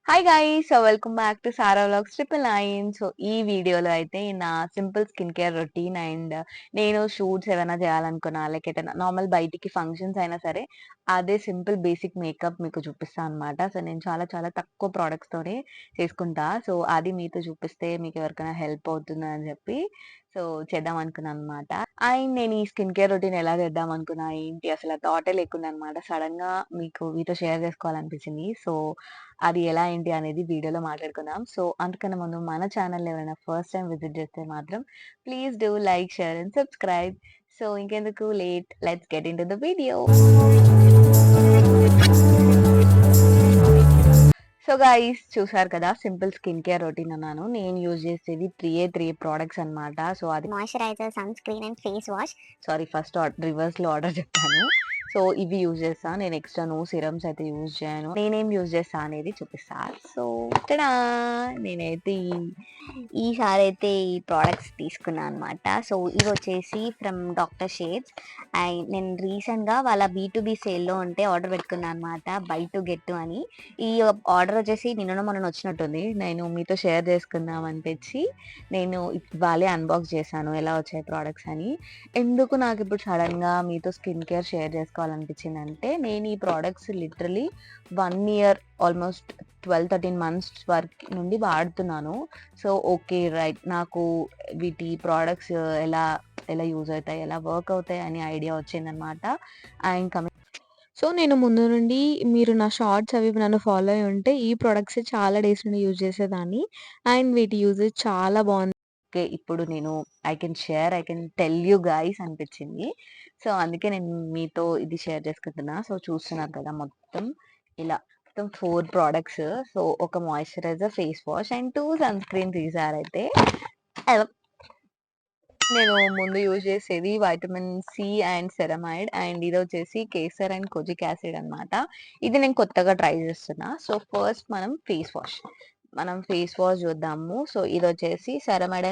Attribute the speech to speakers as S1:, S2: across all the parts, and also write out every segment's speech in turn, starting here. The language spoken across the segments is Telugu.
S1: Hi guys! Welcome back to Sara vlogs 999. So, ఈ వీడియోలో అయితే నా simple skin care routine and నేను షూట్స్ ఏవైనా చేయాలనుకున్నా, లైక్ ఎటైనా నార్మల్ బయటికి ఫంక్షన్స్ అయినా సరే, అదే సింపుల్ బేసిక్ మేకప్ మీకు చూపిస్తా అనమాట. సో, నేను చాలా చాలా తక్కువ ప్రొడక్ట్స్‌తోనే చేసుకుంటా. సో, అది మీతో చూపిస్తే మీకు ఎవరికైనా హెల్ప్ అవుతుందని చెప్పి సో, చేద్దాం అనుకున్నాననమాట. అండ్ నేను ఈ స్కిన్ కేర్ రొటీన్ ఎలా చేద్దాం అనుకున్నా, ఏంటి అసలు ఆ థాటే లేకుండా అనమాట. సడెన్‌గా మీతో షేర్ చేసుకోవాలనిపించింది. సో, అది ఎలా ఏంటి అనేది వీడియోలో మాట్లాడుకుందాం. సో, అంతకన్నా ముందు మన ఛానల్‌ని ఎవరైనా ఫస్ట్ టైమ్ విజిట్ చేస్తే మాత్రం please do like, share and subscribe. So, ఇంకెందుకు late let's get into the video. So guys చూసారు కదా సింపుల్ స్కిన్ కేర్ రొటీన్ అన్నాను. నేను యూజ్ చేసేది 3 ప్రొడక్ట్స్ అన్నమాట. సో, అది
S2: moisturiser, sun screen and face wash.
S1: Sorry first రివర్స్‌లో ఆర్డర్ చెప్పాను. సో, ఇవి యూజ్ చేస్తా. నేను ఎక్స్‌ట్రా సిరమ్స్ అయితే యూజ్ చేయను. నేనేం యూజ్ చేస్తా అనేది చూపిస్తా. So, tada! నేనైతే ఈసారైతే ఈ ప్రొడక్ట్స్ తీసుకున్నా అనమాట. సో, ఇవొచ్చేసి ఫ్రమ్ డాక్టర్ షేడ్స్. అండ్ నేను రీసెంట్‌గా వాళ్ళ బీ2బీ సేల్‌లో ఉంటే ఆర్డర్ పెట్టుకున్నా అనమాట. బై 2 గెట్ 2 అని. ఈ ఆర్డర్ వచ్చేసి నిన్ననో మొన్ననో వచ్చినట్టుంది. నేను మీతో షేర్ చేసుకుందాం అనిపించి నేను ఇవాళే అన్బాక్స్ చేశాను ఎలా వచ్చాయి ప్రొడక్ట్స్ అని. ఎందుకు నాకిప్పుడు సడెన్‌గా మీతో స్కిన్ కేర్ షేర్ చేసుకోవాలనిపించిందంటే, నేను ఈ products literally 1 year almost 12, 13 months వరకు నుండి వాడుతున్నాను. So, okay. రైట్. నాకు వీటి ప్రొడక్ట్స్ ఎలా ఎలా యూజ్ అవుతాయి, ఎలా వర్క్ అవుతాయి అని ఐడియా వచ్చిందనమాట. అండ్ సో, నేను ముందు నుండి మీరు నా షార్ట్స్ అవి నన్ను ఫాలో అయ్యి ఉంటే ఈ ప్రొడక్ట్సే చాలా డేస్ నుండి యూజ్ చేసేదాన్ని. అండ్ వీటి యూసేజ్ చాలా బావుంది. ఓకే. ఇప్పుడు నేను I can tell you guys అనిపించింది. సో, అందుకే నేను మీతో ఇది షేర్ చేసుకుంటున్నా. సో, చూస్తున్నారు కదా మొత్తం ఇలా మొత్తం 4 ప్రొడక్ట్స్. సో, ఒక moisturiser, face wash and 2 sunscreens ఈసారైతే. నేను ముందు యూజ్ చేసేది vitamin C and ceramide and ఇదొచ్చేసి కేసర్ అండ్ కొజిక్ యాసిడ్ అనమాట. ఇది నేను కొత్తగా ట్రై చేస్తున్నా. సో, ఫస్ట్ మనం ఫేస్ వాష్ చూద్దాము. సో, ఇదొచ్చేసి ceramide.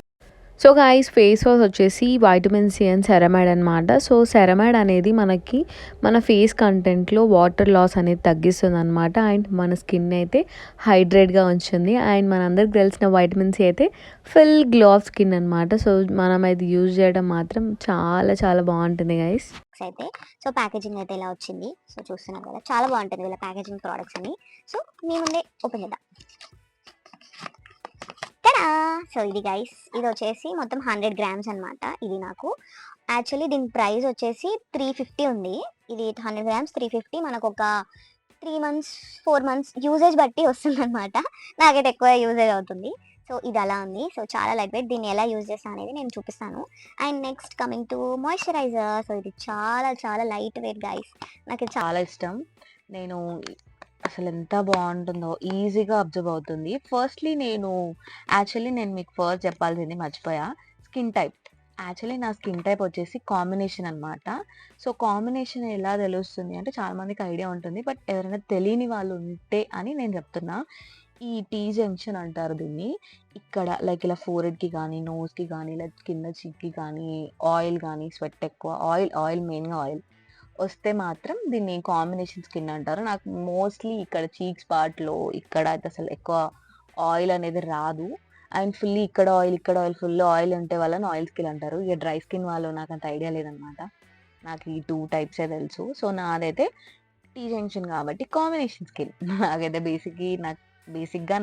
S3: So guys face wash వచ్చేసి వైటమిన్ సి అండ్ సెరమైడ్ అనమాట. సో సెరమైడ్ అనేది మనకి మన ఫేస్ కంటెంట్లో వాటర్ లాస్ అనేది తగ్గిస్తుంది అనమాట. అండ్ మన స్కిన్ అయితే హైడ్రేట్గా ఉంచుతుంది. అండ్ మనందరికి తెలిసిన వైటమిన్ సి అయితే ఫుల్ గ్లో ఆఫ్ స్కిన్ అనమాట. సో మనం అది యూజ్ చేయడం మాత్రం చాలా చాలా బాగుంటుంది గైస్.
S2: అయితే సో ప్యాకేజింగ్ అయితే ఇలా వచ్చింది. సో చూస్తున్నారు కదా, చాలా బాగుంటుంది వీళ్ళ ప్యాకేజింగ్ ప్రోడక్ట్స్ అని. సో మీ ముందే ఓపెన్ చేద్దాం. సో ఇది గైస్, ఇది వచ్చేసి మొత్తం 100 గ్రామ్స్ అనమాట. ఇది నాకు యాక్చువల్లీ దీని ప్రైస్ వచ్చేసి 350 ఉంది. ఇది 100 గ్రామ్స్ 350. మనకు ఒక 3 మంత్స్ 4 మంత్స్ యూజేజ్ బట్టి వస్తుంది అనమాట. నాకైతే ఎక్కువ యూజేజ్ అవుతుంది. సో ఇది అలా ఉంది. సో చాలా లైట్ వెయిట్. దీన్ని ఎలా యూజ్ చేస్తాను అనేది నేను చూపిస్తాను. And next coming to moisturiser. So ఇది చాలా చాలా లైట్ వెయిట్ గైస్, నాకు
S1: చాలా ఇష్టం. నేను అసలు ఎంత బాగుంటుందో ఈజీగా అబ్జర్వ్ అవుతుంది. ఫస్ట్‌లీ నేను మీకు ఫస్ట్ చెప్పాల్సింది మర్చిపోయా. Skin type. యాక్చువల్లీ నా స్కిన్ టైప్ వచ్చేసి కాంబినేషన్ అనమాట. సో, కాంబినేషన్ ఎలా తెలుస్తుంది అంటే చాలా మందికి ఐడియా ఉంటుంది. బట్ ఎవరైనా తెలియని వాళ్ళు ఉంటే అని నేను చెప్తున్నా. ఈ టీ జంక్షన్ అంటారు దీన్ని. ఇక్కడ లైక్ ఇలా ఫోర్‌హెడ్‌కి గానీ, నోస్‌కి గానీ, లైక్ కింద చీక్‌కి గానీ, ఆయిల్ గానీ, స్వెట్ ఎక్కువ ఆయిల్ మెయిన్‌గా ఆయిల్ వస్తే మాత్రం దీన్ని కాంబినేషన్ స్కిన్ అంటారు. నాకు మోస్ట్‌లీ ఇక్కడ చీక్స్ పార్ట్‌లో ఇక్కడ అయితే అసలు ఎక్కువ ఆయిల్ అనేది రాదు. అండ్ ఇక్కడ ఆయిల్ ఫుల్ ఆయిల్ ఉంటే వాళ్ళని ఆయిల్ స్కిన్ అంటారు. ఇక డ్రై స్కిన్ వాళ్ళు నాకంత ఐడియా లేదనమాట. నాకు ఈ 2 టైప్సే తెలుసు. సో, నాదైతే టీ జంక్షన్ కాబట్టి కాంబినేషన్ స్కిన్. నాకైతే బేసిక్‌గా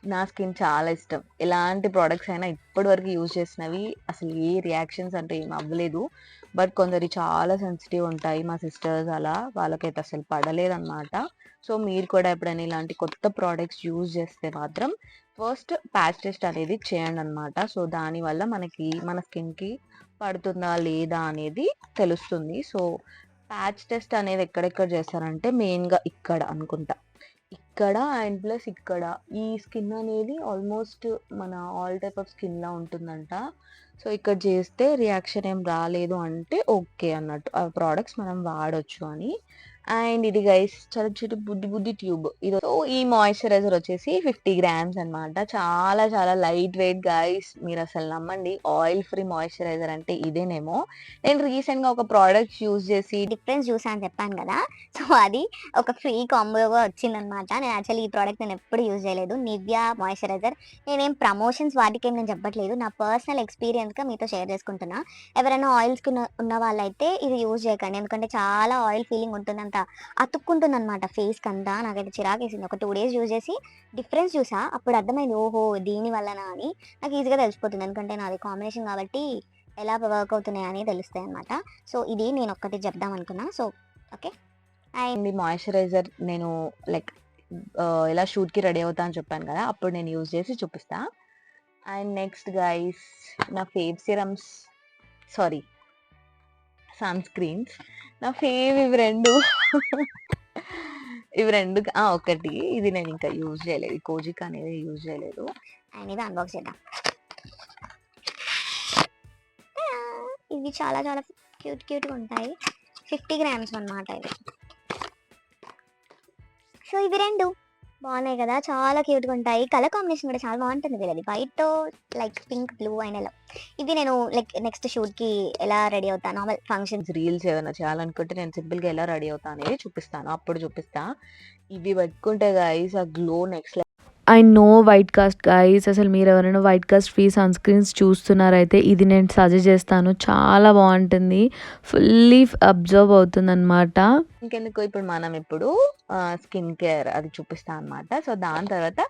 S1: నా స్కిన్ చాలా ఇష్టం. ఎలాంటి ప్రొడక్ట్స్ అయినా ఇప్పటి వరకు యూజ్ చేసినవి అసలు ఏ రియాక్షన్స్ అంటూ ఏమి అవ్వలేదు. బట్ కొందరివి చాలా సెన్సిటివ్ ఉంటాయి. మా సిస్టర్స్ అలా వాళ్ళకైతే అసలు పడలేదనమాట. సో, మీరు కూడా ఎప్పుడైనా ఇలాంటి కొత్త ప్రొడక్ట్స్ యూజ్ చేస్తే మాత్రం ఫస్ట్ ప్యాచ్ టెస్ట్ అనేది చేయండనమాట. సో, దానివల్ల మన స్కిన్‌కి పడుతుందా లేదా అనేది తెలుస్తుంది. సో, ప్యాచ్ టెస్ట్ అనేది ఎక్కడెక్కడ చేస్తారంటే మెయిన్‌గా ఇక్కడ అనుకుంటా. ఇక్కడ అండ్ ప్లస్ ఇక్కడ. ఈ స్కిన్ అనేది ఆల్మోస్ట్ మన ఆల్ టైప్ ఆఫ్ స్కిన్‌లా ఉంటుందంట. సో, ఇక్కడ చేస్తే రియాక్షన్ ఏం రాలేదు అంటే ఓకే అన్నట్టు. ఆ ప్రొడక్ట్స్ మనం వాడొచ్చు అని. అండ్ ఇది గైస్ చాలా చుట్టూ బుడ్డి బుడ్డి ట్యూబ్ ఇది. సో ఈ మాయిశ్చరైజర్ వచ్చేసి 50 గ్రామ్స్ అన్నమాట. చాలా చాలా లైట్ వెయిట్ గైస్. మీరు అసలు నమ్మండి, ఆయిల్ ఫ్రీ మాయిశ్చరైజర్ అంటే ఇదేనేమో. నేను రీసెంట్ గా ఒక ప్రోడక్ట్ యూజ్ చేసి
S2: డిఫరెన్స్ చూసా అని చెప్పాను కదా, సో అది ఒక ఫ్రీ కాంబోగా వచ్చిందనమాట. నేను యాక్చువల్లీ ఈ ప్రోడక్ట్ నేను ఎప్పుడు యూజ్ చేయలేదు, నివ్యా మాయిశ్చరైజర్. నేనేం ప్రమోషన్స్ వాటికి నేను చెప్పట్లేదు, నా పర్సనల్ ఎక్స్పీరియన్స్గా మీతో షేర్ చేసుకుంటున్నా. ఎవరైనా ఆయిల్స్కి ఉన్న వాళ్ళైతే ఇది యూజ్ చేయకండి, ఎందుకంటే చాలా ఆయిల్ ఫీలింగ్ ఉంటుంది, అంత అతుక్కుంటుంది అనమాట ఫేస్కి అంతా. నాకైతే చిరాకేసింది. ఒక 2 days యూజ్ చేసి డిఫరెన్స్ చూసా, అప్పుడు అర్థమైంది ఓహో దీని వల్లనా అని. నాకు ఈజీగా తెలిసిపోతుంది, ఎందుకంటే నాది కాంబినేషన్ కాబట్టి ఎలా వర్క్ అవుతున్నాయి అని తెలుస్తాయి అనమాట. సో ఇది నేను ఒక్కటి చెప్దాం అనుకున్నా. So okay.
S1: అండ్ ఈ మాయిశ్చరైజర్ నేను లైక్ ఇలా షూట్ కి రెడీ అవుతా అని చెప్పాను కదా, అప్పుడు నేను యూజ్ చేసి చూపిస్తా. అండ్ నెక్స్ట్ గైస్ నా ఫేవ్ సిరమ్స్, సారీ సన్ స్క్రీన్స్. నా ఫేవ్ ఇవి రెండు ఒకటి ఇది నేను ఇంకా యూజ్ చేయలేదు, కోజిక్ అనేది యూజ్ చేయలేదు.
S2: అండ్ ఇది అన్బాక్స్ చేద్దాం. ఇవి చాలా చాలా క్యూట్గా ఉంటాయి. 50 grams అన్నమాట ఇవి. సో ఇవి రెండు బాగున్నాయి కదా, చాలా క్యూట్గా ఉంటాయి. కలర్ కాంబినేషన్ కూడా చాలా బాగుంటుంది వీళ్ళది, white like pink blue and ఎలా. ఇది నేను లైక్ నెక్స్ట్ షూట్కి ఎలా రెడీ అవుతాను, నార్మల్ ఫంక్షన్స్
S1: రీల్స్ ఏమైనా చేయాలనుకుంటే నేను సింపుల్ గా ఎలా రెడీ అవుతా అనేది చూపిస్తాను, అప్పుడు చూపిస్తా. ఇవి పెట్టుకుంటే గైస్ ఆ glow next.
S3: I no white cast guys, అసలు మీరు ఎవరైనా white cast free sunscreens చూస్తున్నారైతే ఇది నేను సజెస్ట్ చేస్తాను, చాలా బాగుంటుంది, ఫుల్లీ అబ్జర్వ్ అవుతుంది అనమాట.
S1: ఇంకెందుకు ఇప్పుడు మనం స్కిన్ కేర్ అది చూపిస్తా అనమాట. సో దాని తర్వాత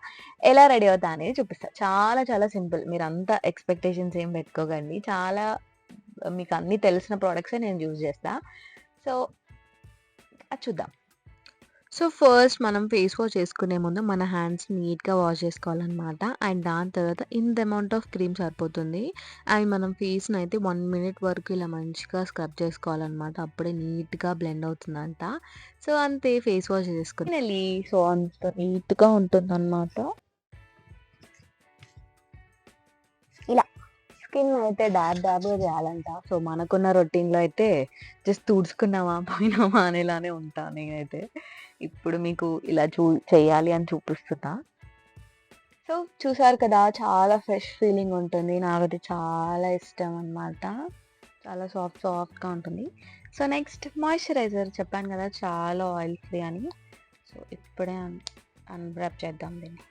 S1: ఎలా రెడీ అవుతా అనేది చూపిస్తా. చాలా చాలా సింపుల్, మీరు అంత ఎక్స్పెక్టేషన్స్ ఏం పెట్టుకోకండి, చాలా మీకు అన్ని తెలిసిన ప్రోడక్ట్సే నేను యూజ్ చేస్తా. సో అది చూద్దాం. సో ఫస్ట్ మనం ఫేస్ వాష్ చేసుకునే ముందు మన హ్యాండ్స్ నీట్గా వాష్ చేసుకోవాలన్నమాట. అండ్ దాని తర్వాత ఇంత అమౌంట్ ఆఫ్ క్రీమ్ సరిపోతుంది. అండ్ మనం ఫేస్ని అయితే 1 minute వరకు ఇలా మంచిగా స్క్రబ్ చేసుకోవాలన్నమాట, అప్పుడే నీట్గా బ్లెండ్ అవుతుందంట. సో అంతే, ఫేస్ వాష్ చేసుకుని సో అంత నీట్గా ఉంటుంది అనమాట.
S2: ఇలా
S1: స్కిన్ అయితే డాబ్గా చేయాలంట. సో మనకున్న రొటీన్లో అయితే జస్ట్ తుడుచుకున్నామా పోయినామా అనేలానే ఉంటా నేనైతే. ఇప్పుడు మీకు ఇలా చేయాలి అని చూపిస్తున్నా. సో చూసారు కదా, చాలా ఫ్రెష్ ఫీలింగ్ ఉంటుంది, నాకైతే చాలా ఇష్టం అనమాట, చాలా సాఫ్ట్గా ఉంటుంది. సో నెక్స్ట్ మాయిశ్చరైజర్ చెప్పాను కదా చాలా ఆయిల్ ఫ్రీ అని. సో ఇప్పుడే అన్వ్రాప్ చేద్దాం దీన్ని.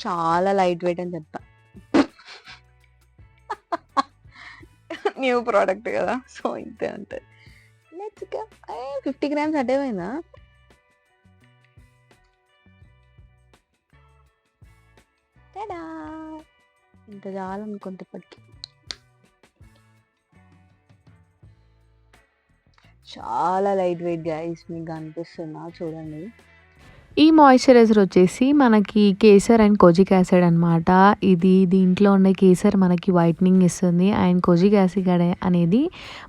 S1: చాలా లైట్ వెయిట్ అని చెప్పా, న్యూ ప్రోడక్ట్ కదా, సో ఇంతే ఉంటుంది. Let's go. 50 grams అడ్డే పోయిందా? టడా, ఇంత చాలనుకుంటే ఇప్పటికి. చాలా లైట్ వెయిట్ గైస్, మీకు అనిపిస్తుందా చూడండి.
S3: ఈ మాయిశ్చరైజర్ వచ్చేసి మనకి కేసర్ అండ్ కోజిక్ యాసిడ్ అనమాట. దీంట్లో ఉండే కేసర్ మనకి వైట్నింగ్ ఇస్తుంది, అండ్ కోజిక్ యాసిడ్ అనేది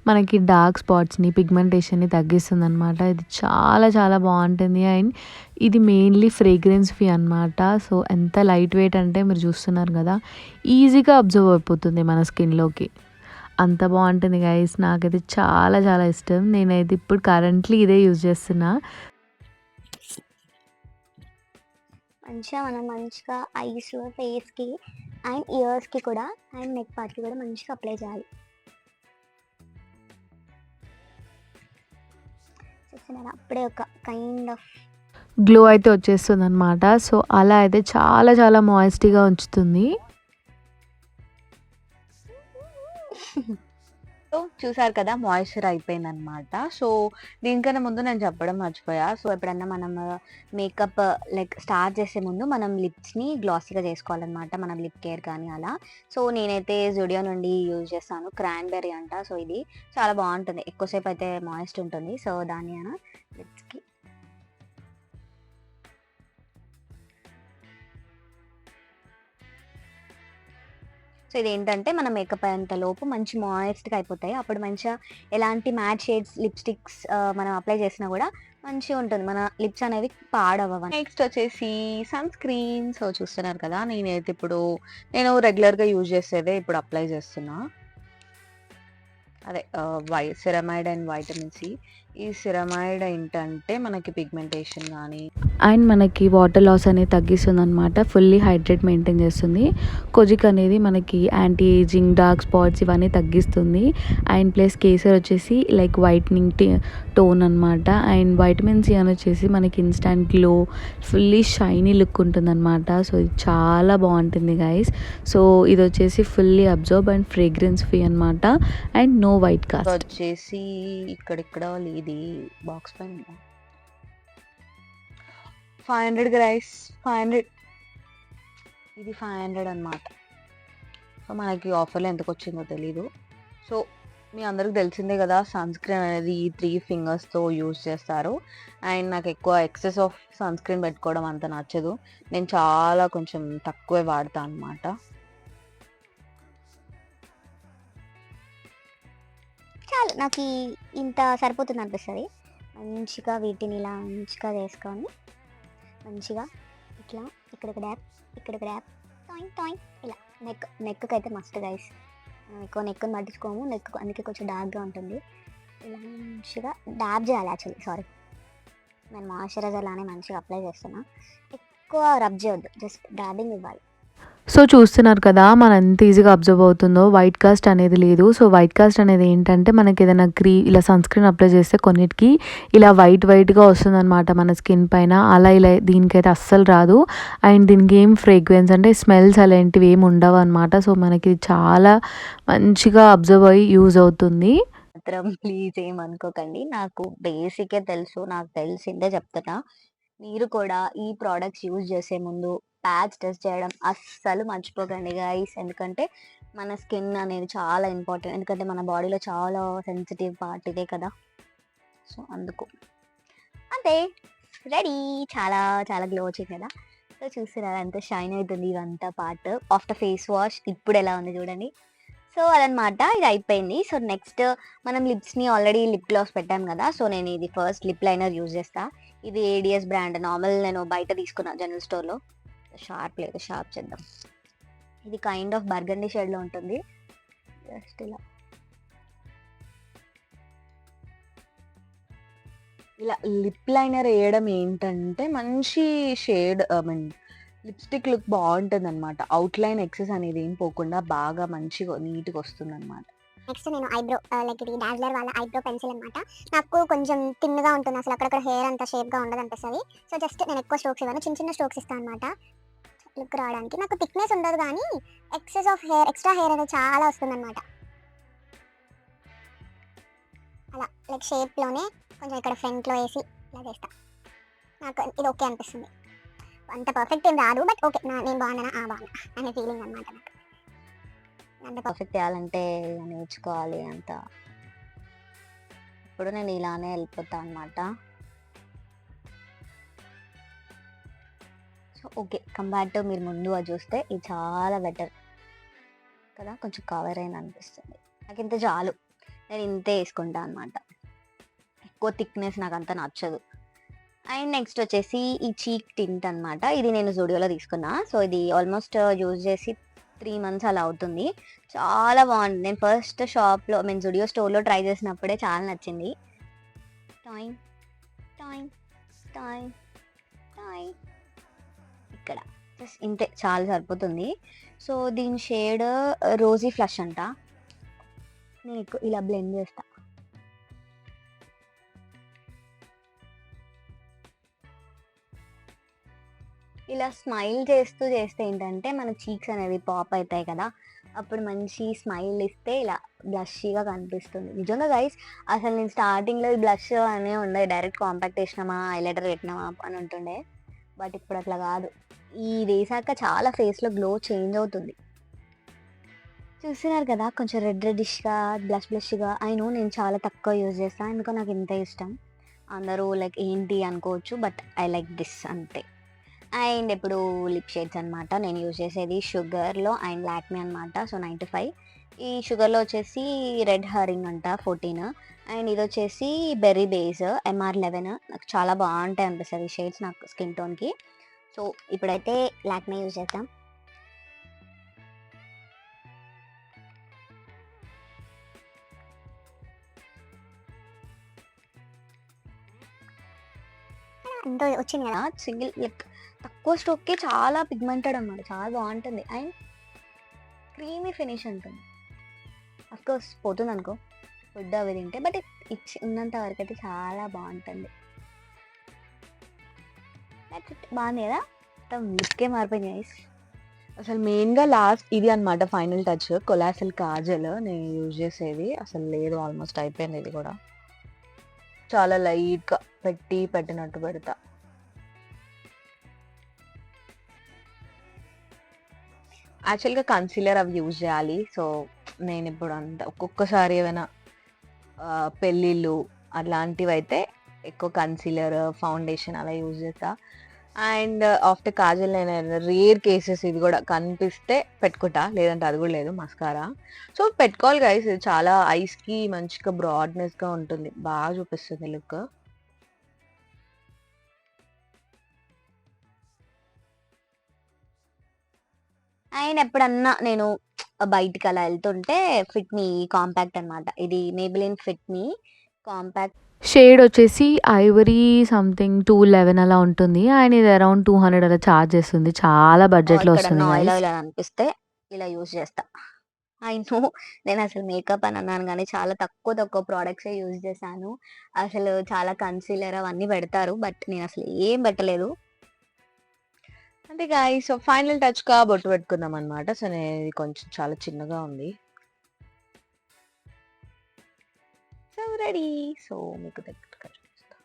S3: మనకి డార్క్ స్పాట్స్ని పిగ్మెంటేషన్ని తగ్గిస్తుంది అనమాట. ఇది చాలా చాలా బాగుంటుంది, అండ్ ఇది మెయిన్లీ ఫ్రేగ్రెన్స్ ఫ్రీ అనమాట. సో ఎంత లైట్ వెయిట్ అంటే మీరు చూస్తున్నారు కదా, ఈజీగా అబ్జర్వ్ అయిపోతుంది మన స్కిన్లోకి, అంత బాగుంటుంది గైస్. నాకైతే చాలా చాలా ఇష్టం, నేనైతే ఇప్పుడు కరెంట్లీ ఇదే యూజ్ చేస్తున్నా.
S2: మనం మంచిగా ఐస్, ఫేస్కి అండ్ ఇయర్స్కి కూడా అండ్ నెక్ పార్ట్కి కూడా మంచిగా అప్లై చేయాలి. చూస్తున్నారా, అప్పుడే ఒక కైండ్ ఆఫ్
S3: గ్లో అయితే వచ్చేస్తుంది అనమాట. సో అలా అయితే చాలా చాలా మాయిస్టీగా ఉంచుతుంది.
S1: సో చూసారు కదా, మాయిశ్చర్ అయిపోయింది అనమాట. సో దీనికన్నా ముందు నేను చెప్పడం మర్చిపోయా. సో ఎప్పుడన్నా మనం మేకప్ లైక్ స్టార్ట్ చేసే ముందు మనం లిప్స్ని గ్లాసీగా చేసుకోవాలన్నమాట, మనం లిప్ కేర్ కానీ అలా. సో నేనైతే జుడియో నుండి యూజ్ చేస్తాను, క్రాన్బెర్రీ అంట. సో ఇది చాలా బాగుంటుంది, ఎక్కువసేపు అయితే మాయిస్ట్ ఉంటుంది. సో దాన్ని లిప్స్కి సో ఇదేంటంటే మన మేకప్ అయ్యేంత లోపు మంచి మాయిస్ట్గా అయిపోతాయి, అప్పుడు మంచిగా ఎలాంటి మ్యాట్ షేడ్స్ లిప్స్టిక్స్ మనం అప్లై చేసినా కూడా మంచిగా ఉంటుంది, మన లిప్స్ అనేవి పాడవ్వవు. నెక్స్ట్ వచ్చేసి సన్ స్క్రీన్. సో చూస్తున్నారు కదా, నేను రెగ్యులర్గా యూజ్ చేసేదే ఇప్పుడు అప్లై చేస్తున్నా. అదే సెరమైడ్ అండ్ వైటమిన్ సి. ఈ సెరమైడ్ ఏంటంటే మనకి పిగ్మెంటేషన్ కానీ
S3: అండ్ మనకి వాటర్ లాస్ అనేది తగ్గిస్తుంది అనమాట. ఫుల్లీ హైడ్రేట్ మెయింటైన్ చేస్తుంది. కొజిక్ అనేది మనకి యాంటీ ఏజింగ్, డార్క్ స్పాట్స్ ఇవన్నీ తగ్గిస్తుంది. అండ్ ప్లస్ కేసర్ వచ్చేసి లైక్ వైట్నింగ్ టోన్ అనమాట. అండ్ వైటమిన్ సి అని వచ్చేసి మనకి instant glow, fully shiny look ఉంటుందన్నమాట. సో ఇది చాలా బాగుంటుంది గైస్. సో ఇది వచ్చేసి fully absorb and fragrance free అనమాట. And no white cast.
S1: వచ్చేసి ఇక్కడిక్కడ ఇది బాక్స్ పైన 500 గ్రైస్, 500. ఇది 500 అనమాట. సో మనకి ఆఫర్లో ఎంతకు వచ్చిందో తెలీదు. సో మీ అందరికి తెలిసిందే కదా, సన్ స్క్రీన్ అనేది 3 ఫింగర్స్తో యూజ్ చేస్తారు. అండ్ నాకు ఎక్కువ ఎక్సెస్ ఆఫ్ సన్ స్క్రీన్ పెట్టుకోవడం అంత నచ్చదు. నేను చాలా కొంచెం తక్కువే వాడతాను అనమాట.
S2: చాలు నాకు ఇంత సరిపోతుంది అనిపిస్తుంది. మంచిగా వీటిని ఇలా మంచిగా చేసుకొని మంచిగా ఇట్లా ఇక్కడ డ్యాప్, ఇక్కడ డ్యాప్, టాయింగ్ టాయింగ్ ఇలా నెక్కి అయితే మస్ట్ గైస్. ఎక్కువ నెక్ని పట్టించుకోము, నెక్ అందుకే కొంచెం డార్క్గా ఉంటుంది. ఇలా మంచిగా డాబ్ చేయాలి. యాక్చువల్లీ సారీ, నేను మాయిశ్చరైజర్ లానే మంచిగా అప్లై చేస్తున్నా. ఎక్కువ రబ్ చేయొద్దు, జస్ట్ డాబింగ్ ఇవ్వాలి.
S3: సో చూస్తున్నారు కదా మన ఎంత ఈజీగా అబ్జర్వ్ అవుతుందో. వైట్ కాస్ట్ అనేది లేదు. సో వైట్ కాస్ట్ అనేది ఏంటంటే మనకి ఏదైనా ఇలా సన్ స్క్రీన్ అప్లై చేస్తే కొన్నిటికి ఇలా వైట్గా వస్తుందన్నమాట మన స్కిన్ పైన. అలా ఇలా దీనికైతే అస్సలు రాదు. అండ్ దీనికి ఏం ఫ్రేగ్రెన్స్ అంటే స్మెల్స్ అలాంటివి ఏమి ఉండవు అనమాట. సో మనకి చాలా మంచిగా అబ్జర్వ్ అయ్యి యూజ్ అవుతుంది.
S2: మాత్రం ప్లీజ్ ఏమనుకోకండి, నాకు బేసికే తెలుసు, నాకు తెలిసిందే చెప్తున్నా. మీరు కూడా ఈ ప్రోడక్ట్స్ యూజ్ చేసే ముందు ప్యాచ్ టెస్ట్ చేయడం అస్సలు మర్చిపోకండి గైస్. ఎందుకంటే మన స్కిన్ అనేది చాలా ఇంపార్టెంట్. ఎందుకంటే మన బాడీలో చాలా సెన్సిటివ్ పార్ట్ ఇదే కదా. సో అందుకు అంతే, రెడీ. చాలా చాలా గ్లో వచ్చింది కదా. సో చూస్తున్నారా ఎంత షైన్ అవుతుంది ఇదంతా పార్ట్ ఆఫ్టర్ ఫేస్ వాష్. ఇప్పుడు ఎలా ఉంది చూడండి. సో అదనమాట, ఇది అయిపోయింది. సో నెక్స్ట్ మనం లిప్స్ని ఆల్రెడీ లిప్ గ్లాస్ పెట్టాం కదా. సో నేను ఇది ఫస్ట్ లిప్ లైనర్ యూజ్ చేస్తా. ఇది ఏడిఎస్ బ్రాండ్, నార్మల్ నేను బయట తీసుకున్నా జనరల్ స్టోర్లో. షార్ప్ లేదు, షార్ప్ చేద్దాం. ఇది కైండ్ ఆఫ్ బర్గండీ షేడ్లో ఉంటుంది. జస్ట్
S1: ఇలా లిప్ లైనర్ వేయడం ఏంటంటే మంచి shade, I mean lipstick look బాగుంటుంది అనమాట. అవుట్లైన్ ఎక్సెస్ అనేది ఏం పోకుండా బాగా మంచిగా నీట్గా వస్తుంది అనమాట.
S2: నెక్స్ట్ నేను ఐబ్రో, లైక్ ఇది డాజ్లర్ వాళ్ళ ఐబ్రో పెన్సిల్ అనమాట. నాకు కొంచెం థిన్గా ఉంటుంది, అసలు అక్కడక్కడ హెయిర్ అంత షేప్గా ఉండదు అనిపిస్తుంది. సో జస్ట్ నేను ఎక్కువ స్ట్రోక్స్ ఇవ్వను, చిన్న చిన్న స్ట్రోక్స్ ఇస్తాను అనమాట లుక్ రావడానికి. నాకు థిక్నెస్ ఉండదు కానీ excess of hair, extra hair అనేది చాలా వస్తుంది అనమాట. అలా లైక్ షేప్లోనే కొంచెం ఇక్కడ ఫ్రంట్లో వేసి ఇలా చేస్తా. నాకు ఇది ఓకే అనిపిస్తుంది. అంత పర్ఫెక్ట్ ఏం రాదు, బట్ ఓకే, నేను బాగున్నానా బాగున్నా అనే ఫీలింగ్ అనమాట నాకు. అంత పర్ఫెక్ట్ చేయాలంటే నేర్చుకోవాలి అంత. ఇప్పుడు నేను ఇలానే వెళ్ళిపోతా అనమాట. సో ఓకే, కంపేర్ టు మీరు ముందు అది చూస్తే ఇది చాలా బెటర్ కదా. కొంచెం కవర్ అయిన అనిపిస్తుంది నాకు. ఇంత చాలు, నేను ఇంతే వేసుకుంటా అనమాట. ఎక్కువ థిక్నెస్ నాకు అంత నచ్చదు. అండ్ నెక్స్ట్ వచ్చేసి ఈ చీక్ టింట్ అనమాట. ఇది నేను జూడియోలో తీసుకున్నా. సో ఇది ఆల్మోస్ట్ యూజ్ చేసి 3 months అలా అవుతుంది. చాలా బాగుంది. నేను ఫస్ట్ షాప్లో, మేము జూడియో స్టోర్లో ట్రై చేసినప్పుడే చాలా నచ్చింది. టాయింగ్ టాయింగ్ టాయింగ్ టాయింగ్ ఇక్కడ జస్ట్ ఇంతే, చాలా సరిపోతుంది. సో దీని షేడ్ రోజీ ఫ్లష్ అంట. నేను ఎక్కువ ఇలా బ్లెండ్ చేస్తా. ఇలా స్మైల్ చేస్తూ చేస్తే ఏంటంటే మన చీక్స్ అనేవి పాప్ అవుతాయి కదా. అప్పుడు మంచి స్మైల్ ఇస్తే ఇలా బ్లషీగా కనిపిస్తుంది. నిజంగా గైస్, అసలు నేను స్టార్టింగ్లో ఈ బ్లష్ అనే ఉండే, డైరెక్ట్ కాంపాక్ట్ వేసినామా, హైలైటర్ పెట్టినామా అని ఉంటుండే. బట్ ఇప్పుడు అట్లా కాదు. ఈ వేసాక చాలా ఫేస్లో గ్లో చేంజ్ అవుతుంది. చూస్తున్నారు కదా, కొంచెం రెడ్డిష్గా బ్లష్గా. అయినో నేను చాలా తక్కువ యూజ్ చేస్తాను, ఎందుకో నాకు ఇంత ఇష్టం. అందరూ లైక్ ఏంటి అనుకోవచ్చు, బట్ ఐ లైక్ దిస్ అంతే. అండ్ ఇప్పుడు లిప్ షేడ్స్ అనమాట. నేను యూజ్ చేసేది షుగర్లో అండ్ లాక్మీ అనమాట. సో 95. ఈ షుగర్లో వచ్చేసి రెడ్ హరింగ్ అంట 14. అండ్ ఇది వచ్చేసి బెర్రీ బేస్ MR 11. నాకు చాలా బాగుంటాయి అనిపిస్తుంది ఈ షేడ్స్ నాకు స్కిన్ టోన్కి. సో ఇప్పుడైతే లాక్మీ యూజ్ చేద్దాం. ఇంత వచ్చింది కదా.
S1: సింగిల్ లైక్ తక్కువ స్ట్రోక్కి చాలా పిగ్మెంటెడ్ అనమాట, చాలా బాగుంటుంది అండ్ క్రీమీ ఫినిష్ ఉంటుంది. అఫ్కోర్స్ పోతుంది అనుకో ఫుడ్ అవి తింటే, బట్ ఇచ్చి ఉన్నంత వరకు అయితే చాలా బాగుంటుంది. బాగుంది కదా, మొత్తం లుక్కే మారిపోయింది గైస్. అసలు మెయిన్గా లాస్ట్ ఇది అనమాట ఫైనల్ టచ్, కొలాసిల్ కాజల్ నేను యూజ్ చేసేది. అసలు లేదు, ఆల్మోస్ట్ అయిపోయింది ఇది కూడా. చాలా లైట్గా పెట్టినట్టు పెడతా. యాక్చువల్గా కన్సీలర్ అవి యూజ్ చేయాలి. సో నేను ఇప్పుడు ఒక్కొక్కసారి ఏమైనా పెళ్ళిళ్ళు అలాంటివి అయితే ఎక్కువ కన్సీలర్ ఫౌండేషన్ అలా యూజ్ చేస్తా. అండ్ ఆఫ్టర్ కాజల్ నేను రేర్ కేసెస్ ఇది కూడా కనిపిస్తే పెట్టుకుంటా, లేదంటే అది కూడా లేదు మస్కారా. సో పెట్టుకోవాలి గైస్, ఇది చాలా ఐస్కి మంచిగా బ్రాడ్నెస్గా ఉంటుంది, బాగా చూపిస్తుంది లుక్. అండ్ ఎప్పుడన్నా నేను బయటికి అలా వెళ్తుంటే ఫిట్ మీ కాంపాక్ట్ అనమాట, ఇది మేబిలిన్ ఫిట్ మీ కాంపాక్ట్.
S3: షేడ్ వచ్చేసి ఐవరీ సంథింగ్ 211 అలా ఉంటుంది. అండ్ ఇది అరౌండ్ 200 అలా ఛార్జ్ చేస్తుంది. చాలా బడ్జెట్లో వస్తుంది
S1: ఆయిల్
S3: guys.
S1: ఆయిల్ అని అనిపిస్తే ఇలా యూజ్ చేస్తా. ఐ నో నేను అసలు మేకప్ అని అన్నాను కానీ చాలా తక్కువ ప్రోడక్ట్స్ యూజ్ చేశాను. అసలు చాలా కన్సీలర్ అవన్నీ పెడతారు, బట్ నేను అసలు ఏం పెట్టలేదు. అంటే గాయ్స్ సో ఫైనల్ టచ్ గా బొట్టు పెట్టుకుందాం అనమాట. సో నేను ఇది కొంచెం చాలా చిన్నగా ఉంది. సో రెడీ, సో మీకు దగ్గరగా చూపిస్తా.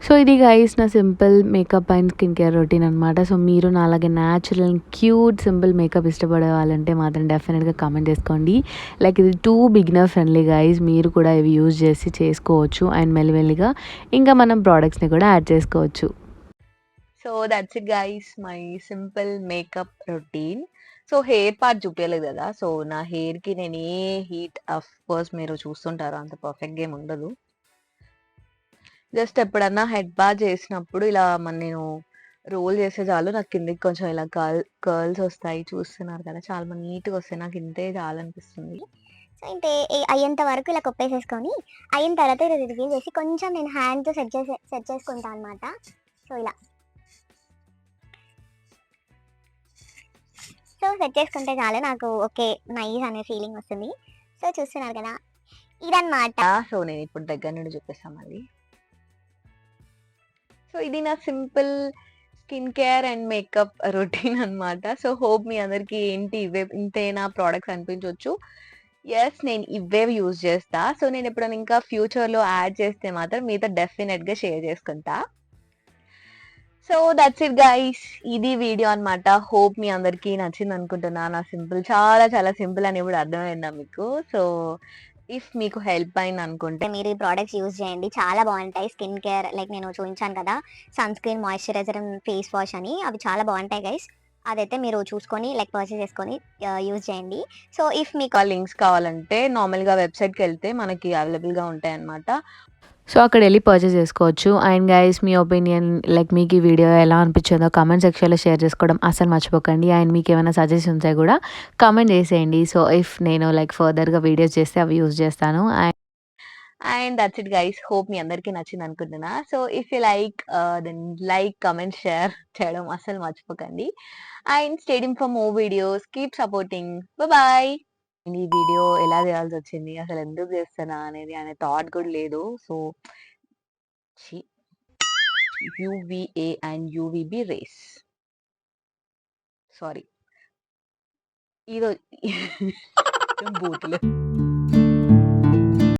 S3: సో ఇది గైస్ నా simple makeup and skin care routine అనమాట. సో మీరు నా అలాగే natural and cute simple makeup ఇష్టపడే వాళ్ళంటే మాత్రం డెఫినెట్గా కామెంట్ చేసుకోండి. లైక్ ఇది బిగినర్ ఫ్రెండ్లీ గైస్, మీరు కూడా ఇవి యూజ్ చేసి చేసుకోవచ్చు. అండ్ మెల్లిమెల్లిగా ఇంకా మనం ప్రోడక్ట్స్ని కూడా యాడ్ చేసుకోవచ్చు.
S1: So that's it guys, my simple makeup routine. So hair part చూపించలేదు కదా, సో నా హెయిర్కి నేను ఏ హీట్ ఆఫ్ కోర్స్ మీరు చూస్తుంటారు, అంత పర్ఫెక్ట్గా ఏమి ఉండదు. జస్ట్ ఎప్పుడన్నా హెడ్ బాత్ చేసినప్పుడు ఇలా నేను రోల్ చేసే చాలు, నాకు కిందకి కొంచెం ఇలా కర్ల్స్ వస్తాయి. చూస్తున్నారు కదా, చాలా నీట్గా వస్తాయి. నాకు ఇంతే చాలనిపిస్తుంది.
S2: సో ఇంతే అయ్యేంత వరకు ఇలా కొప్పేసేసుకొని అయిన తర్వాత ఇది రివీల్ చేసి కొంచెం నేను హ్యాండ్తో సెట్ చేసుకుంటాను అనమాట. సో ఇలా సెట్ చేసుకుంటే చాలు, నాకు ఓకే నైస్ అనే ఫీలింగ్ వస్తుంది. సో చూస్తున్నారు కదా, ఇదన్నమాట.
S1: సో నేను ఇప్పుడు దగ్గర నుండి చూపిస్తాను మళ్ళీ. సో ఇది నా simple skin care and makeup routine అనమాట. సో హోప్ మీ అందరికి ఏంటి ఇవే ఇంతేనా ప్రోడక్ట్స్ అనిపించవచ్చు. ఎస్, నేను ఇవే యూజ్ చేస్తా. సో నేను ఎప్పుడైనా ఇంకా ఫ్యూచర్లో యాడ్ చేస్తే మాత్రం మీతో డెఫినెట్గా షేర్ చేసుకుంటా. సో దట్స్ ఇట్ గైస్, ఇది వీడియో అనమాట. హోప్ మీ అందరికీ నచ్చింది అనుకుంటున్నా. నా సింపుల్ చాలా చాలా సింపుల్ అని ఇప్పుడు అర్థమైందా మీకు? సో ఇఫ్ మీకు హెల్ప్ అయింది అనుకుంటే
S2: మీరు ఈ ప్రోడక్ట్స్ యూజ్ చేయండి, చాలా బాగుంటాయి. స్కిన్ కేర్ లైక్ నేను చూపించాను కదా, sun screen, moisturiser and face wash అని, అవి చాలా బాగుంటాయి గైస్. అదైతే మీరు చూసుకొని లైక్ పర్చేస్ చేసుకొని యూజ్ చేయండి. సో ఇఫ్ మీకు
S1: లింక్స్ కావాలంటే నార్మల్గా వెబ్సైట్కి వెళ్తే మనకి అవైలబుల్గా ఉంటాయి అన్నమాట.
S3: సో అక్కడ వెళ్ళి పర్చేస్ చేసుకోవచ్చు. And guys me opinion like మీకు ఈ వీడియో ఎలా అనిపించిందో కామెంట్ సెక్షన్లో షేర్ చేసుకోవడం అసలు మర్చిపోకండి. అండ్ మీకు ఏమైనా సజెషన్స్ కూడా కామెంట్ చేసేయండి. సో ఇఫ్ నేను లైక్ ఫర్దర్గా వీడియోస్ చేస్తే అవి యూజ్ చేస్తాను.
S1: And that's it guys, hope మీ అందరికీ నచ్చింది అనుకుంటున్నా. So if you like then like, comment, share చేయడం అసలు మర్చిపోకండి. And stay tuned for more videos, keep supporting, bye. ఈ వీడియో ఎలా చేయాల్సి వచ్చింది, అసలు ఎందుకు చేస్తున్నా అనేది అనే థాట్ కూడా లేదు. సో యువిఏ అండ్ యువిబి రేస్, సారీ, ఇదో బూతులు.